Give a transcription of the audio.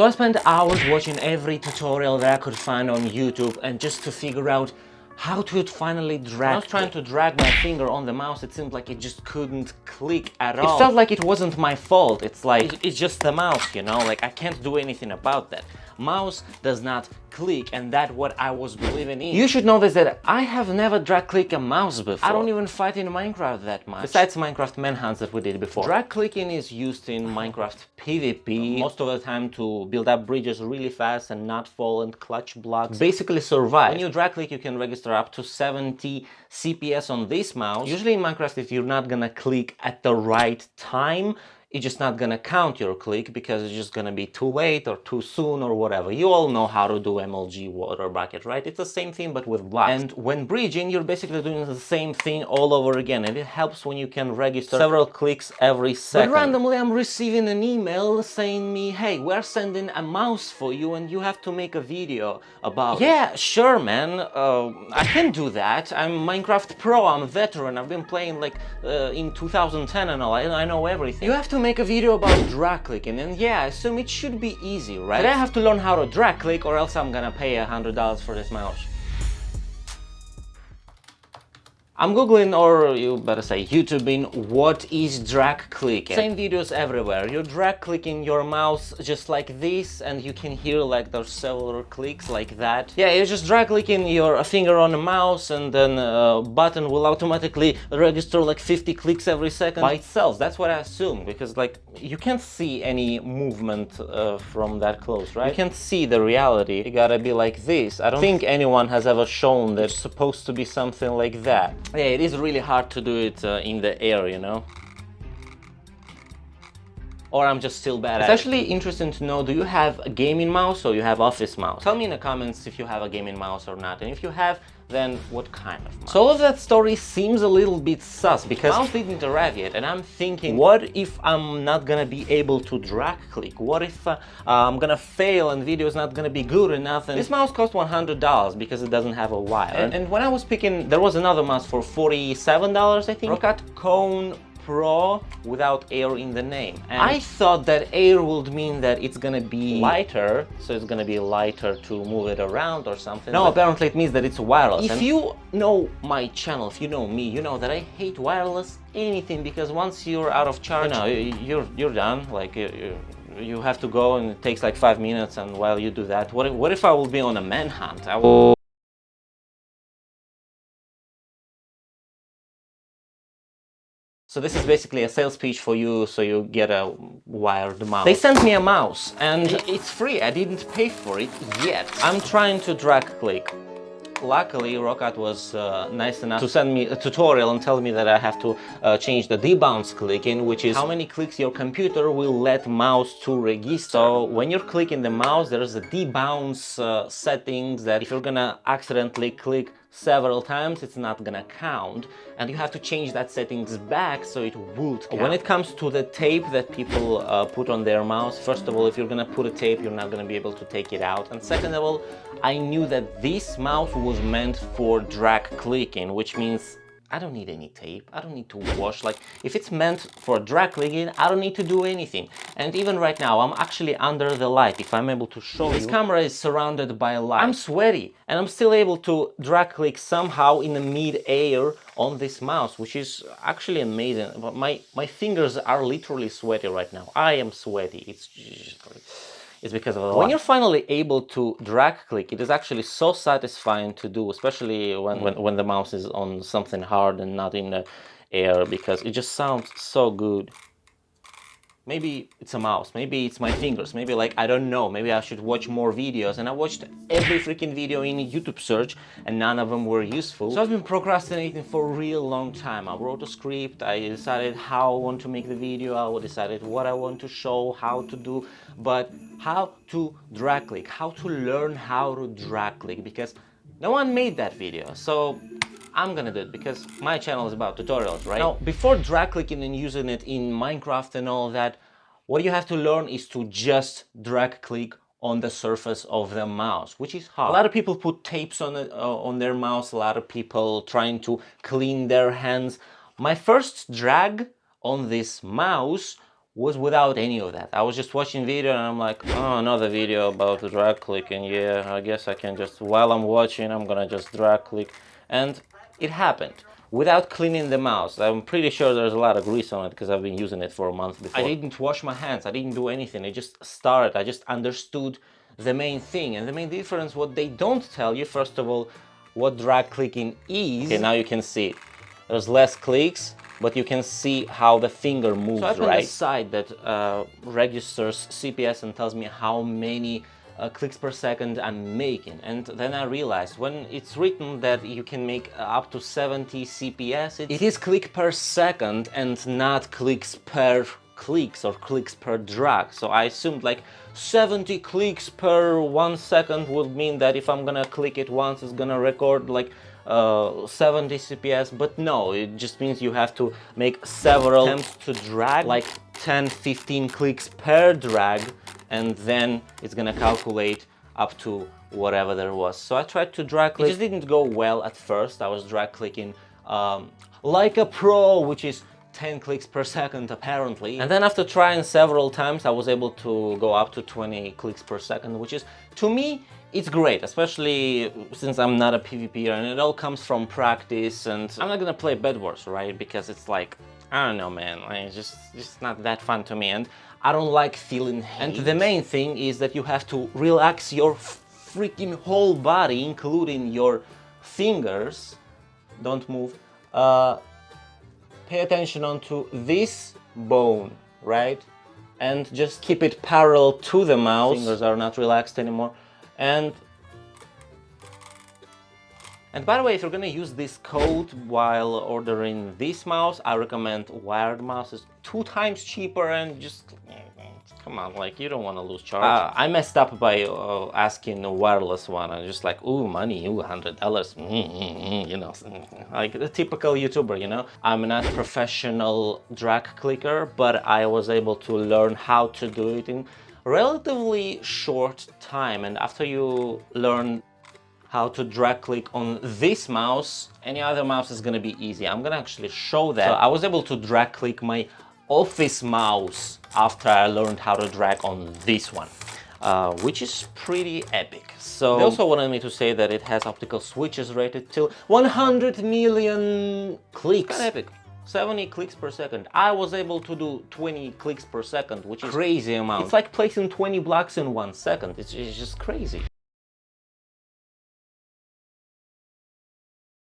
So I spent hours watching every tutorial that I could find on YouTube and just to figure out how to finally drag. When I was trying to drag my finger on the mouse, it seemed like it just couldn't click at all. It felt like it wasn't my fault. It's like, it's just the mouse, you know? Like, I can't do anything about that. Mouse does not click, and that's what I was believing in. You should know this, that I have never drag clicked a mouse before. I don't even fight in Minecraft that much. Besides Minecraft manhunts that we did before. Drag clicking is used in Minecraft PvP most of the time to build up bridges really fast and not fall and clutch blocks. Basically survive. When you drag click, you can register up to 70 CPS on this mouse. Usually in Minecraft, if you're not gonna click at the right time, it's just not gonna count your click because it's just gonna be too late or too soon or whatever. You all know how to do MLG water bucket, right? It's the same thing but with blocks. And when bridging, you're basically doing the same thing all over again, and it helps when you can register several clicks every second. But randomly I'm receiving an email saying me, hey, we're sending a mouse for you and you have to make a video about it. Yeah, sure, man. I can do that. I'm Minecraft Pro, I'm a veteran. I've been playing like in 2010 and all. I know everything. You have to make a video about drag clicking, and yeah, I assume it should be easy, right? But I have to learn how to drag click or else I'm gonna pay $100 for this mouse. I'm googling, or you better say YouTubing, what is drag clicking. Same videos everywhere. You're drag clicking your mouse just like this, and you can hear like there's several clicks like that. Yeah, you're just drag clicking your finger on the mouse, and then a button will automatically register like 50 clicks every second by itself. That's what I assume, because like you can't see any movement from that close, right? You can't see the reality. You gotta be like this. I don't think anyone has ever shown that it's supposed to be something like that. Yeah, it is really hard to do it in the air, you know? Or I'm just still bad at it. It's actually interesting to know, do you have a gaming mouse or you have office mouse? Tell me in the comments if you have a gaming mouse or not, and if you have, then what kind of mouse? So all of that story seems a little bit sus, because mouse didn't arrive yet, and I'm thinking, what if I'm not gonna be able to drag click? What if I'm gonna fail and video is not gonna be good enough? And this mouse cost $100 because it doesn't have a wire. And when I was picking, there was another mouse for $47, I think. Roccat Kone Pro without air in the name. And I thought that air would mean that it's gonna be lighter, so it's gonna be lighter to move it around or something. No, apparently it means that it's wireless. If you know my channel, if you know me, you know that I hate wireless anything, because once you're out of charge, you're done. Like you have to go, and it takes like 5 minutes, and while you do that, what if I will be on a manhunt? I will... So this is basically a sales pitch for you, so you get a wired mouse. They sent me a mouse, and it's free. I didn't pay for it yet. I'm trying to drag click. Luckily, Roccat was nice enough to send me a tutorial and tell me that I have to change the debounce clicking, which is how many clicks your computer will let mouse to register. So when you're clicking the mouse, there's a debounce settings that if you're gonna accidentally click several times, it's not gonna count, and you have to change that settings back so it would count. When it comes to the tape that people put on their mouse, first of all, if you're gonna put a tape, you're not gonna be able to take it out, and second of all, I knew that this mouse was meant for drag clicking, which means I don't need any tape, I don't need to wash. Like, if it's meant for drag clicking, I don't need to do anything. And even right now, I'm actually under the light. If I'm able to show you, this camera is surrounded by light. I'm sweaty, and I'm still able to drag click somehow in the mid-air on this mouse, which is actually amazing. But my fingers are literally sweaty right now. I am sweaty. It's because of the light. When you're finally able to drag click, it is actually so satisfying to do, especially when the mouse is on something hard and not in the air, because it just sounds so good. Maybe it's a mouse, maybe it's my fingers, maybe like, I don't know, maybe I should watch more videos, and I watched every freaking video in a YouTube search and none of them were useful. So I've been procrastinating for a real long time. I wrote a script, I decided how I want to make the video, I decided what I want to show, how to do, but how to drag click, how to learn how to drag click, because no one made that video. So I'm gonna do it because my channel is about tutorials, right? Now, before drag clicking and using it in Minecraft and all that, what you have to learn is to just drag click on the surface of the mouse, which is hard. A lot of people put tapes on it, on their mouse, a lot of people trying to clean their hands. My first drag on this mouse was without any of that. I was just watching video and I'm like, oh, another video about drag clicking. Yeah, I guess I can just, while I'm watching, I'm gonna just drag click. And it happened without cleaning the mouse. I'm pretty sure there's a lot of grease on it because I've been using it for a month before. I didn't wash my hands, I didn't do anything. I just started, I just understood the main thing. And the main difference, what they don't tell you, first of all, what drag clicking is. Okay, now you can see it. There's less clicks, but you can see how the finger moves, right? So I found a site that registers CPS and tells me how many clicks per second I'm making. And then I realized when it's written that you can make up to 70 CPS, it is click per second and not clicks per clicks or clicks per drag. So I assumed like 70 clicks per 1 second would mean that if I'm gonna click it once, it's gonna record like 70 CPS, but no, it just means you have to make several attempts to drag, like 10-15 clicks per drag, and then it's gonna calculate up to whatever there was. So I tried to drag click. It just didn't go well at first. I was drag clicking like a pro, which is 10 clicks per second apparently. And then after trying several times, I was able to go up to 20 clicks per second, which is, to me, it's great, especially since I'm not a PvPer and it all comes from practice. And I'm not gonna play Bed Wars, right? Because it's like, I don't know, man, like, it's just not that fun to me, and I don't like feeling hate. And the main thing is that you have to relax your freaking whole body, including your fingers. Don't move. Pay attention onto this bone, right? And just keep it parallel to the mouse. Fingers are not relaxed anymore. And by the way, if you're gonna use this code while ordering this mouse, I recommend wired mouse. It's 2 times cheaper and just, come on, like, you don't want to lose charge. I messed up by asking a wireless one. I'm just like, ooh, money, ooh, $100, you know, like the typical YouTuber, you know. I'm not a professional drag clicker, but I was able to learn how to do it in relatively short time. And after you learn how to drag click on this mouse, any other mouse is gonna be easy. I'm gonna actually show that. So I was able to drag click my office mouse after I learned how to drag on this one, which is pretty epic. So they also wanted me to say that it has optical switches rated till 100 million clicks. That's epic. 70 clicks per second. I was able to do 20 clicks per second, which is crazy amount. It's like placing 20 blocks in 1 second. It's just crazy.